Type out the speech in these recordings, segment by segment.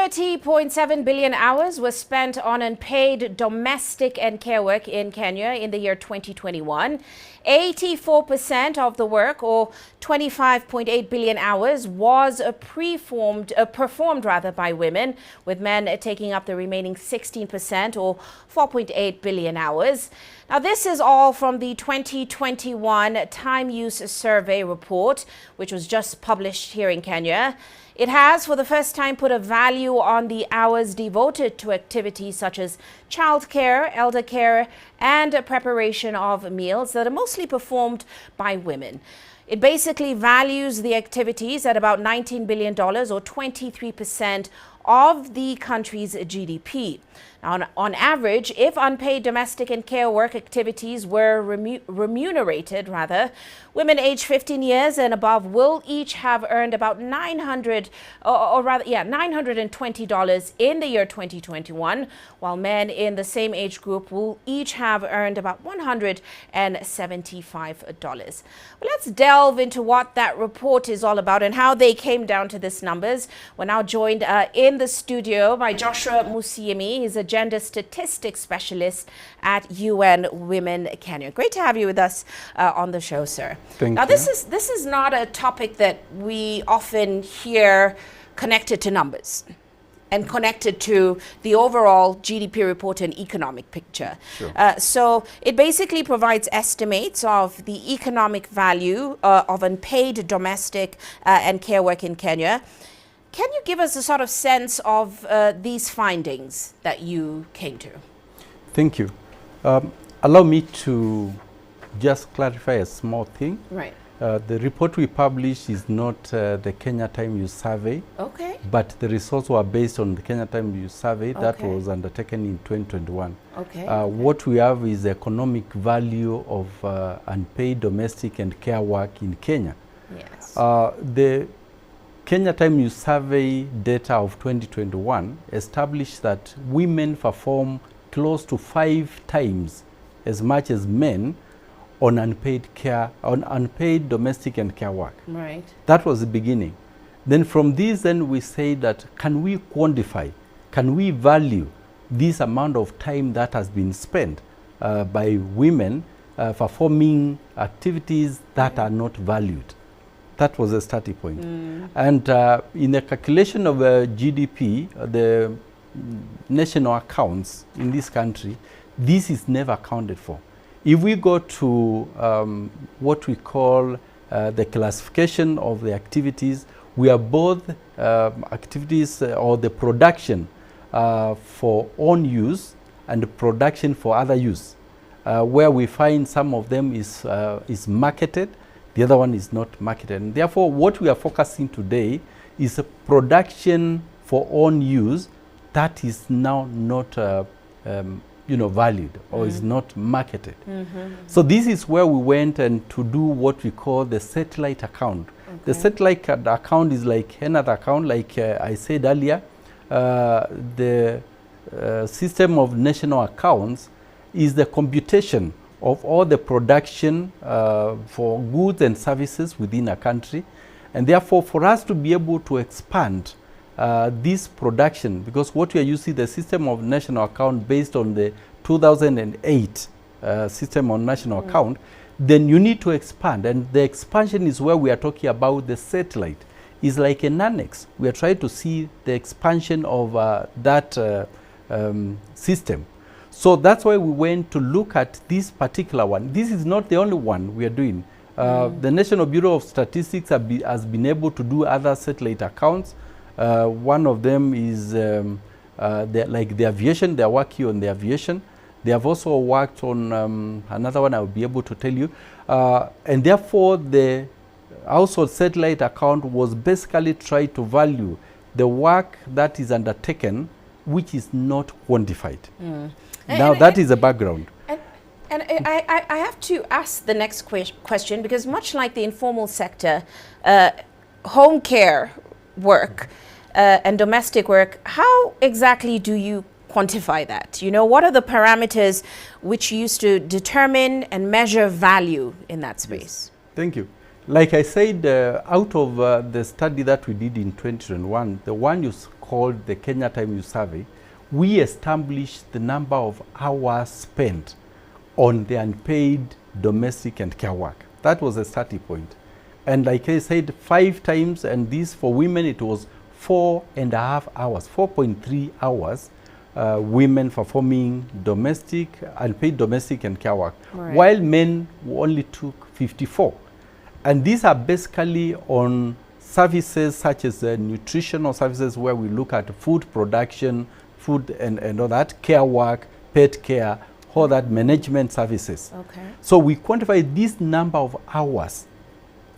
30.7 billion hours were spent on unpaid domestic and care work in Kenya in the year 2021. 84% of the work, or 25.8 billion hours, was performed by women, with men taking up the remaining 16%, or 4.8 billion hours. Now, this is all from the 2021 Time Use Survey report, which was just published here in Kenya. It has, for the first time, put a value on the hours devoted to activities such as childcare, elder care, and preparation of meals that are mostly performed by women. It basically values the activities at about $19 billion, or 23% of the country's GDP. Now, on average, if unpaid domestic and care work activities were remunerated, women aged 15 years and above will each have earned about $920 in the year 2021, while men in the same age group will each have earned about $175. Well, let's delve into what that report is all about and how they came down to these numbers. We're now joined in the studio by Joshua Musyimi. He's a gender statistics specialist at UN Women Kenya. Great to have you with us on the show, sir. Thank you. Now, this is not a topic that we often hear connected to numbers and connected to the overall GDP report and economic picture. Sure. So it basically provides estimates of the economic value of unpaid domestic and care work in Kenya. Can you give us a sort of sense of these findings that you came to? Thank you. Allow me to just clarify a small thing. Right. The report we published is not the Kenya Time Use Survey. Okay. But the results were based on the Kenya Time Use Survey that was undertaken in 2021. Okay. What we have is the economic value of unpaid domestic and care work in Kenya. Yes. The Kenya Time Use Survey data of 2021 established that women perform close to 5 times as much as men on unpaid domestic and care work. Right. That was the beginning. Then from this, we say that can we quantify, can we value this amount of time that has been spent by women performing activities that are not valued? That was a starting point. And in the calculation of GDP, the national accounts in this country, this is never accounted for. If we go to what we call the classification of the activities, we are both activities or the production for own use and the production for other use, where we find some of them is marketed, the other one is not marketed. And therefore, what we are focusing today is a production for own use that is now not valued or is not marketed. So this is where we went and to do what we call the satellite account. Okay. The satellite account is like another account, like I said earlier. The system of national accounts is the computation of all the production for goods and services within a country. And therefore, for us to be able to expand this production, because what we are using the system of national account based on the 2008 system on national account, then you need to expand. And the expansion is where we are talking about the satellite. It's like an annex. We are trying to see the expansion of that system. So that's why we went to look at this particular one. This is not the only one we are doing. The National Bureau of Statistics has been able to do other satellite accounts. One of them is like the aviation. They are working on the aviation. They have also worked on another one I will be able to tell you. And therefore, the household satellite account was basically trying to value the work that is undertaken, which is not quantified. Now, that is the background. And I have to ask the next question, because much like the informal sector, home care work and domestic work, how exactly do you quantify that? You know, what are the parameters which you use to determine and measure value in that space? Yes. Thank you. Like I said, out of the study that we did in 2021, the one you called the Kenya Time Use Survey, we established the number of hours spent on the unpaid domestic and care work. That was a starting point. And like I said, 5 times, and this for women, it was 4.5 hours, 4.3 hours, women performing domestic, unpaid domestic and care work, right, while men only took 54. And these are basically on services such as nutritional services, where we look at food production, food and all that, care work, pet care, all that management services. Okay. So we quantify this number of hours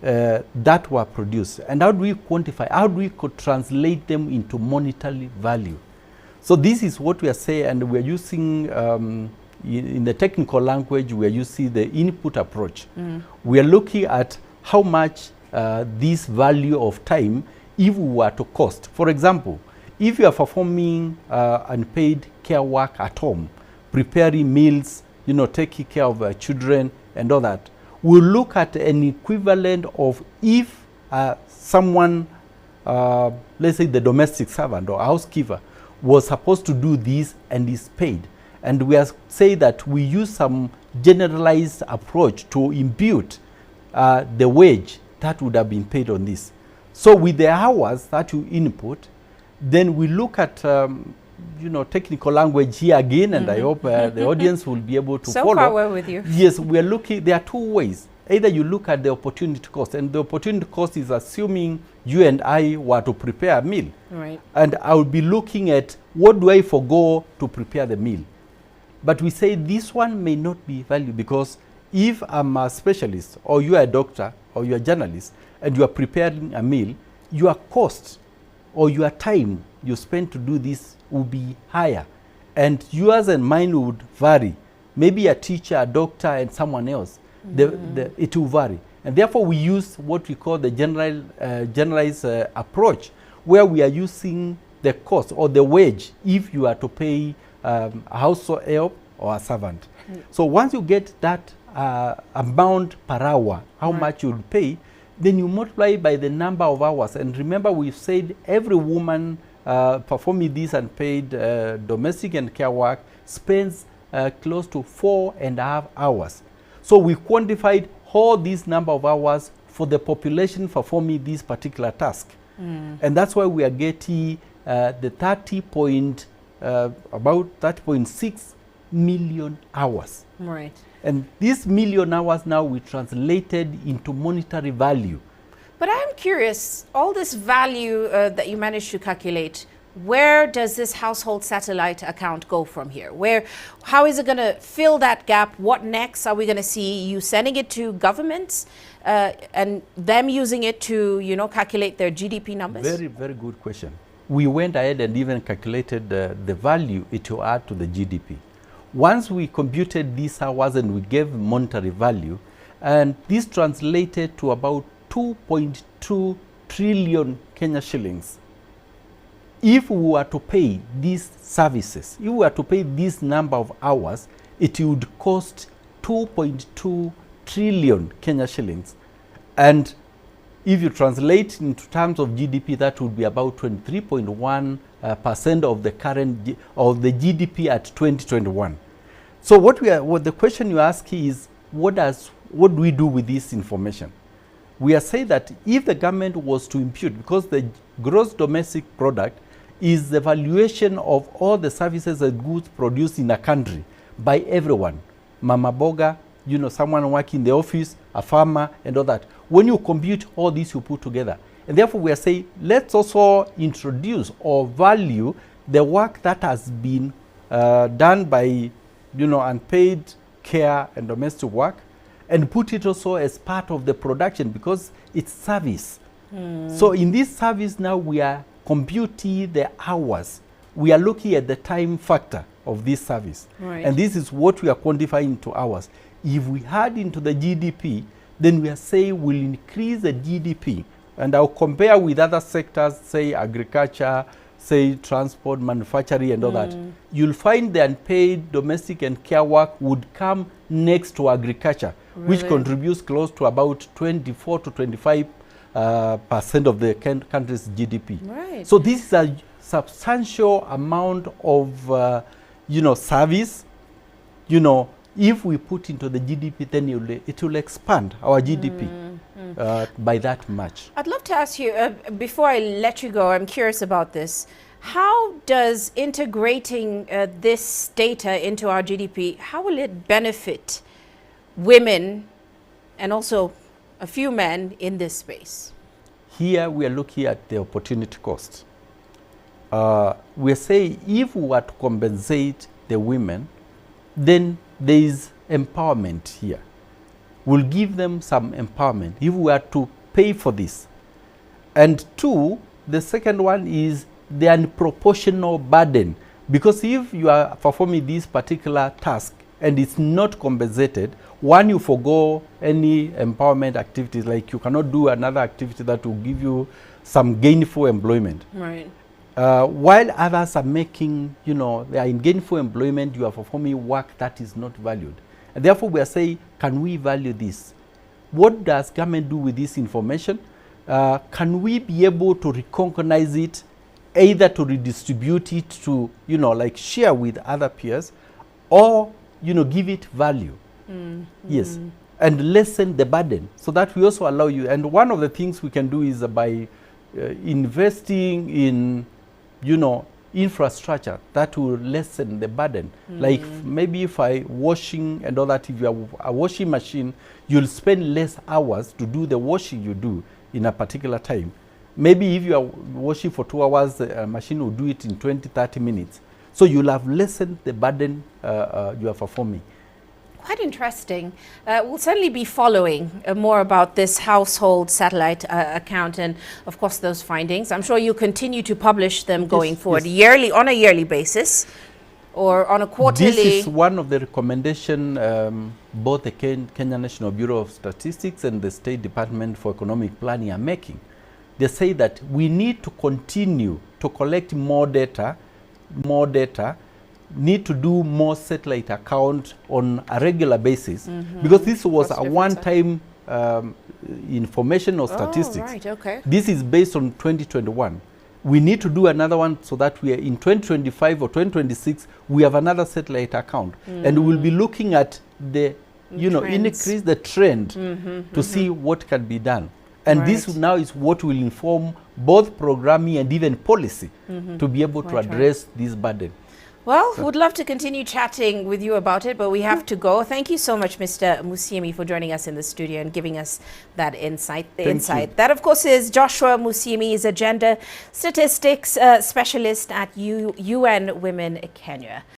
that were produced. And how do we quantify? How do we translate them into monetary value? So this is what we are saying, and we are using, in the technical language, we are using the input approach. We are looking at how much this value of time, if we were to cost. For example, if you are performing unpaid care work at home, preparing meals, taking care of children and all that, we'll look at an equivalent of if someone, let's say the domestic servant or housekeeper, was supposed to do this and is paid. And we are saying that we use some generalized approach to impute the wage that would have been paid on this. So with the hours that you input, then we look at technical language here again, and I hope the audience will be able to follow. So far well with you. Yes, we are looking, there are 2 ways. Either you look at the opportunity cost, and the opportunity cost is assuming you and I were to prepare a meal. Right. And I will be looking at what do I forgo to prepare the meal. But we say this one may not be valued, because if I'm a specialist, or you are a doctor, or you are a journalist, and you are preparing a meal, your cost or your time you spend to do this will be higher. And yours and mine would vary. Maybe a teacher, a doctor, and someone else, it will vary. And therefore we use what we call the generalized approach, where we are using the cost or the wage if you are to pay a household help or a servant. So once you get that amount per hour, how much you would pay, then you multiply by the number of hours. And remember, we've said every woman performing this unpaid domestic and care work spends close to 4.5 hours. So we quantified all this number of hours for the population performing this particular task. And that's why we are getting the about 30.6 million hours. Right. And these million hours now we translated into monetary value. But I'm curious, all this value that you managed to calculate, where does this household satellite account go from here? How is it going to fill that gap? What next? Are we going to see you sending it to governments and them using it to, calculate their GDP numbers? Very, very good question. We went ahead and even calculated the value it will add to the GDP. Once we computed these hours and we gave monetary value, and this translated to about 2.2 trillion Kenya shillings. If we were to pay these services, if we were to pay this number of hours, it would cost 2.2 trillion Kenya shillings. And if you translate into terms of GDP, that would be about 23.1% of the current of the GDP at 2021. So what the question you ask is, what do we do with this information? We are saying that if the government was to impute, because the gross domestic product is the valuation of all the services and goods produced in a country by everyone, Mama Boga, someone working in the office, a farmer, and all that. When you compute all this, you put together. And therefore we are saying, let's also introduce or value the work that has been done by, unpaid care and domestic work, and put it also as part of the production, because it's service. So in this service now we are computing the hours. We are looking at the time factor of this service. Right. And this is what we are quantifying into hours. If we add into the GDP, then we are saying we'll increase the GDP. And I'll compare with other sectors, say agriculture, say, transport, manufacturing, and all that, you'll find the unpaid domestic and care work would come next to agriculture, which contributes close to about 24 to 25% of the country's GDP. Right. So this is a substantial amount of, service. If we put into the GDP, then it will expand our GDP by that much. I'd love to ask you, before I let you go, I'm curious about this. How does integrating this data into our GDP, how will it benefit women and also a few men in this space? Here we are looking at the opportunity cost. We are saying if we were to compensate the women, then there is empowerment here. We'll give them some empowerment if we are to pay for this. And two, the second one is the unproportional burden. Because if you are performing this particular task and it's not compensated, one, you forgo any empowerment activities, like you cannot do another activity that will give you some gainful employment. Right. While others are making, they are in gainful employment, you are performing work that is not valued. And therefore, we are saying, can we value this? What does government do with this information? Can we be able to recognize it, either to redistribute it to, like share with other peers, or, give it value? Yes. And lessen the burden, so that we also allow you. And one of the things we can do is by investing in, infrastructure that will lessen the burden. Like maybe if washing and all that, if you have a washing machine, you'll spend less hours to do the washing you do in a particular time. Maybe if you are washing for 2 hours, the machine will do it in 20, 30 minutes. So you'll have lessened the burden you are performing. Quite interesting. We'll certainly be following more about this household satellite account and, of course, those findings. I'm sure you'll continue to publish them going forward, yearly, on a yearly basis, or on a quarterly. This is one of the recommendations both the Kenya National Bureau of Statistics and the State Department for Economic Planning are making. They say that we need to continue to collect more data, need to do more satellite account on a regular basis, because this was a one-time information or statistics. Right, okay. This is based on 2021. We need to do another one so that we are in 2025 or 2026, we have another satellite account. And we'll be looking at the, increase the trend to see what can be done. And this now is what will inform both programming and even policy to be able to address this burden. Well, would love to continue chatting with you about it, but we have to go. Thank you so much, Mr. Musyimi, for joining us in the studio and giving us that insight. That, of course, is Joshua Musyimi. He's a gender statistics specialist at UN Women Kenya.